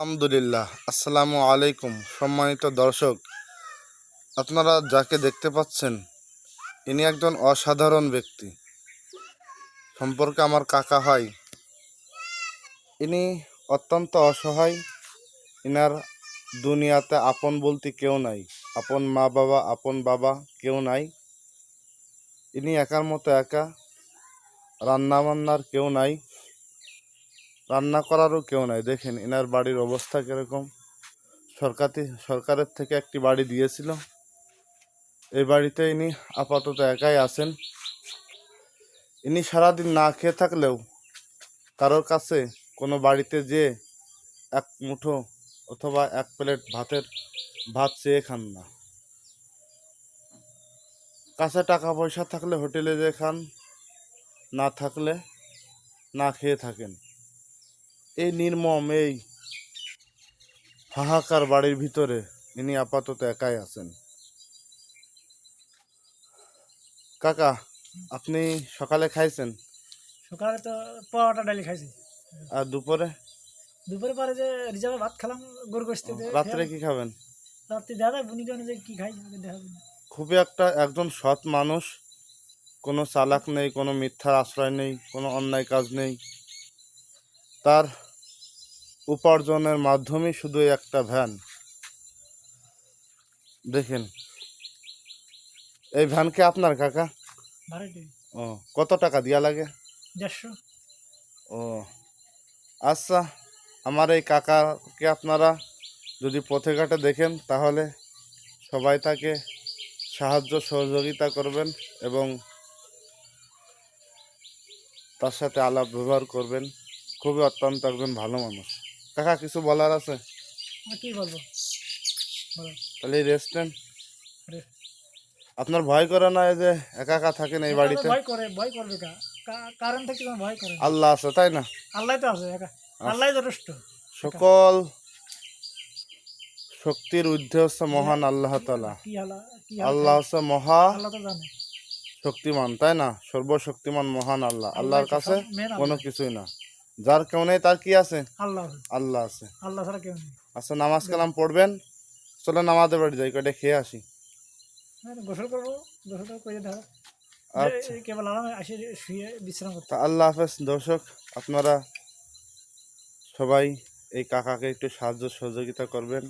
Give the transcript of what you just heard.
আলহামদুলিল্লাহ। আসসালামু আলাইকুম। সম্মানিত দর্শক, আপনারা যাকে দেখতে পাচ্ছেন ইনি একজন অসাধারণ ব্যক্তি। সম্পর্কে আমার কাকা হয়। ইনি অত্যন্ত অসহায়। ইনার দুনিয়াতে আপন বলতে কেউ নাই। আপন মা বাবা, আপন বাবা কেউ নাই। ইনি একার মতো একা। রান্না বান্নার কেউ নাই, রান্না করারও কেউ নাই। দেখেন ইনার বাড়ির অবস্থা কিরকম। সরকারের থেকে একটি বাড়ি দিয়েছিল। এই বাড়িতে ইনি আপাতত একাই আছেন। ইনি সারাদিন না খেয়ে থাকলেও কারোর কাছে কোনো বাড়িতে যে এক মুঠো অথবা এক প্লেট ভাত চেয়ে খান না। কাছে টাকা পয়সা থাকলে হোটেলে যেয়ে খান, না থাকলে না খেয়ে থাকেন। এই নির্মম এই হাহাকার বাড়ির ভিতরে ইনি আপাতত একাই আছেন। কাকা, আপনি সকালে খাইছেন? সকালে তো পরোটা ডালি খাইছি। আর দুপুরে? দুপুরে পরে যে রিজার্ভে ভাত খেলাম গরু গোশতে দিয়ে। রাত্রে কি খাবেন? রাত্রি দেখা যায় বুনি যে কি খাই দেখা যায়। খুবই একজন সৎ মানুষ। কোনো চালাক নেই, কোনো মিথ্যার আশ্রয় নেই, কোনো অন্যায় কাজ নেই। তার উপার্জনের মাধ্যমই শুধু একটা ভ্যান। দেখেন, এই ভ্যান কি আপনার কাকা? ভাড়াটি ও, কত টাকা দিয়া লাগে? 150। ও আচ্ছা, আমার এই কাকাকে আপনারা যদি পথে ঘাটে দেখেন তাহলে সবাই তাকে সাহায্য সহযোগিতা করবেন এবং তার সাথে আলাপ ব্যবহার করবেন। খুবই অত্যন্ত একজন ভালো মানুষ। কাকা, কিছু বলার আছে? কি বলবো বলো। তাহলে রেস্ট নেন। আরে, আপনার ভয় করে না এই যে একা একা থাকেন এই একা তো বাড়িতে? ভয় করবে কারণ থেকে তোমার ভয় করে না। আল্লাহ আছে, তাই না? আল্লাহ তো আছে, একা আল্লাহ যথেষ্ট। সকল শক্তির ঊর্ধ্বে হচ্ছে মহান আল্লাহ তাআলা। কি হালা কি আল্লাহ হচ্ছে মহা আল্লাহ তো জানে। শক্তিমান, তাই না? সর্বশক্তিমান মহান আল্লাহ। আল্লাহ আল্লাহর তো কাছে সব মেন কোনো আল্লাহ। কিছুই না। যার কেউ নেই তার কি আছে? আল্লাহ আছে। আল্লাহ আছে। আল্লাহ ছাড়া কেউ নেই। আচ্ছা, নামাজ কালাম পড়বেন। চলেন আমাদের বাড়ি যাই, কয়টা খেয়ে আসি। গোসল করবো, গোসল করে দেখা আচ্ছা, কেবল আরামে আসে শুয়ে বিশ্রাম করতে। তা আল্লাহ হাফেজ। দর্শক, আপনারা সবাই এই কাকাকে একটু সাহায্য সহযোগিতা করবেন।